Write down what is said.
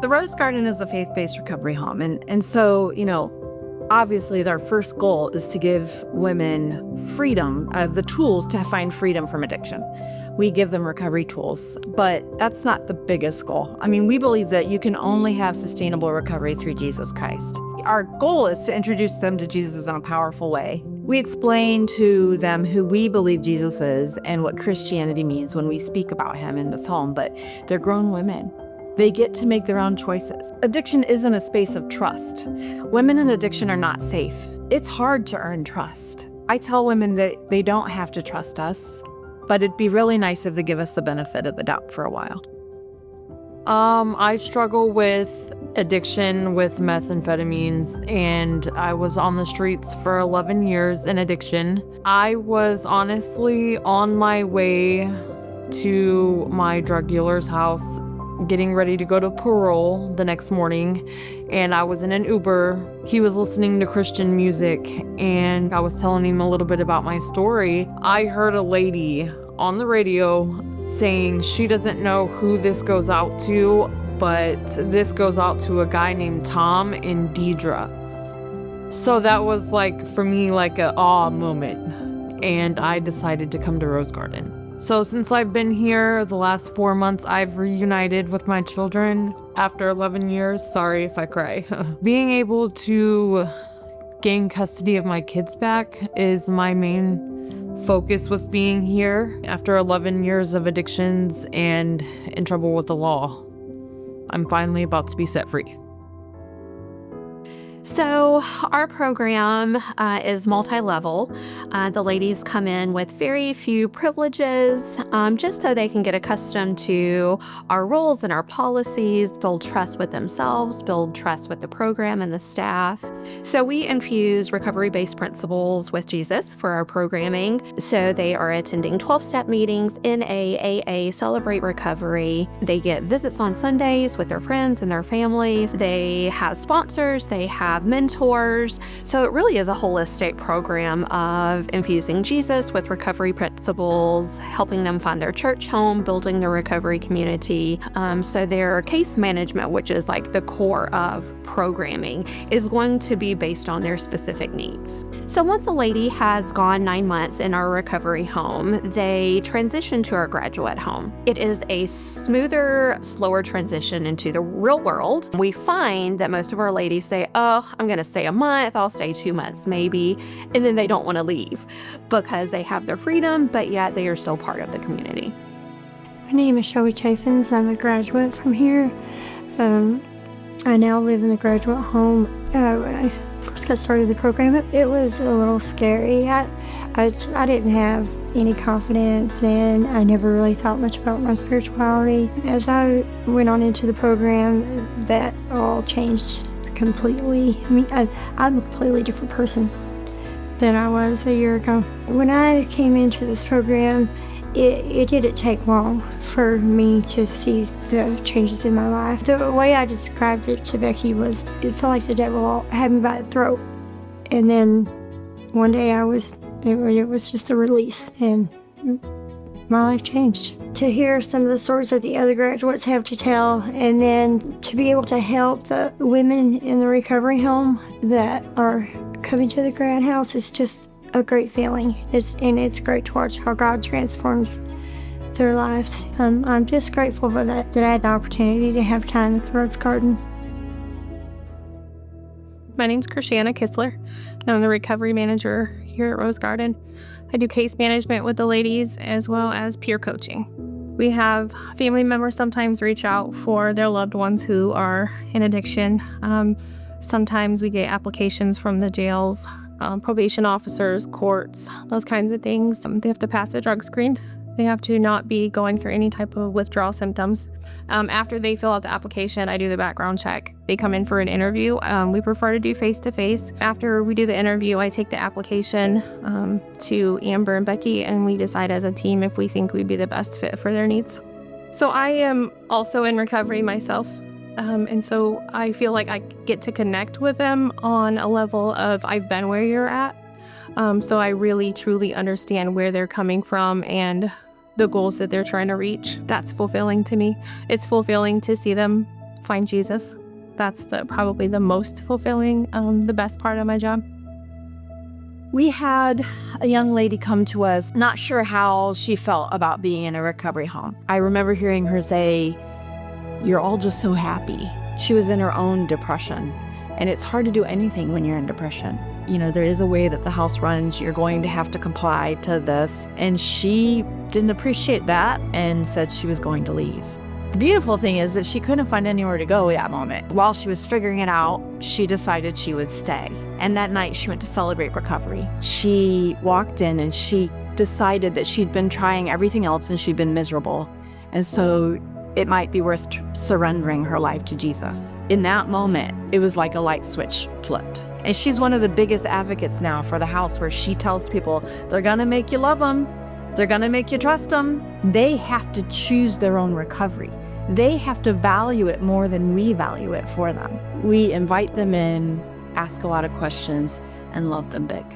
The Rose Garden is a faith-based recovery home. And so, obviously our first goal is to give women freedom, the tools to find freedom from addiction. We give them recovery tools, but that's not the biggest goal. We believe that you can only have sustainable recovery through Jesus Christ. Our goal is to introduce them to Jesus in a powerful way. We explain to them who we believe Jesus is and what Christianity means when we speak about him in this home, but they're grown women. They get to make their own choices. Addiction isn't a space of trust. Women in addiction are not safe. It's hard to earn trust. I tell women that they don't have to trust us, but it'd be really nice if they give us the benefit of the doubt for a while. I struggle with addiction with methamphetamines, and I was on the streets for 11 years in addiction. I was honestly on my way to my drug dealer's house, getting ready to go to parole the next morning, and I was in an Uber. He was listening to Christian music, and I was telling him a little bit about my story. I heard a lady on the radio saying she doesn't know who this goes out to, but this goes out to a guy named Tom and Deidre. So that was for me, a awe moment, and I decided to come to Rose Garden. So since I've been here the last 4 months, I've reunited with my children after 11 years. Sorry if I cry. Being able to gain custody of my kids back is my main focus with being here. After 11 years of addictions and in trouble with the law, I'm finally about to be set free. So our program is multi-level. The ladies come in with very few privileges, just so they can get accustomed to our rules and our policies, build trust with themselves, build trust with the program and the staff. So we infuse recovery-based principles with Jesus for our programming. So they are attending 12-step meetings, NA, AA, Celebrate Recovery. They get visits on Sundays with their friends and their families. They have sponsors. They have mentors. So it really is a holistic program of infusing Jesus with recovery principles, helping them find their church home, building their recovery community. So their case management, which is the core of programming, is going to be based on their specific needs. So once a lady has gone 9 months in our recovery home, they transition to our graduate home. It is a smoother, slower transition into the real world. We find that most of our ladies say, I'm going to stay a month, I'll stay 2 months maybe, and then they don't want to leave because they have their freedom, but yet they are still part of the community. My name is Shelby Chaffins. I'm a graduate from here. I now live in the graduate home. When I first got started the program, it was a little scary. I didn't have any confidence, and I never really thought much about my spirituality. As I went on into the program, that all changed completely. I'm a completely different person than I was a year ago. When I came into this program, it didn't take long for me to see the changes in my life. The way I described it to Becky was, it felt like the devil had me by the throat. And then one day it was just a release, and my life changed. To hear some of the stories that the other graduates have to tell, and then to be able to help the women in the recovery home that are coming to the grad house is just a great feeling. It's great to watch how God transforms their lives. I'm just grateful for that I had the opportunity to have time at the Rose Garden. My name's Christiana Kistler. I'm the recovery manager here at Rose Garden. I do case management with the ladies as well as peer coaching. We have family members sometimes reach out for their loved ones who are in addiction. Sometimes we get applications from the jails, probation officers, courts, those kinds of things. They have to pass a drug screen. They have to not be going through any type of withdrawal symptoms. After they fill out the application, I do the background check. They come in for an interview. We prefer to do face-to-face. After we do the interview, I take the application to Amber and Becky, and we decide as a team if we think we'd be the best fit for their needs. So I am also in recovery myself. And so I feel like I get to connect with them on a level of I've been where you're at. So I really, truly understand where they're coming from and the goals that they're trying to reach. That's fulfilling to me. It's fulfilling to see them find Jesus. That's probably the most fulfilling, the best part of my job. We had a young lady come to us, not sure how she felt about being in a recovery home. I remember hearing her say, "You're all just so happy." She was in her own depression, and it's hard to do anything when you're in depression. You know, there is a way that the house runs. You're going to have to comply to this. And she didn't appreciate that and said she was going to leave. The beautiful thing is that she couldn't find anywhere to go at that moment. While she was figuring it out, she decided she would stay. And that night she went to celebrate recovery. She walked in and she decided that she'd been trying everything else and she'd been miserable. And so it might be worth surrendering her life to Jesus. In that moment, it was like a light switch flipped. And she's one of the biggest advocates now for the house, where she tells people they're gonna make you love them. They're gonna make you trust them. They have to choose their own recovery. They have to value it more than we value it for them. We invite them in, ask a lot of questions, and love them big.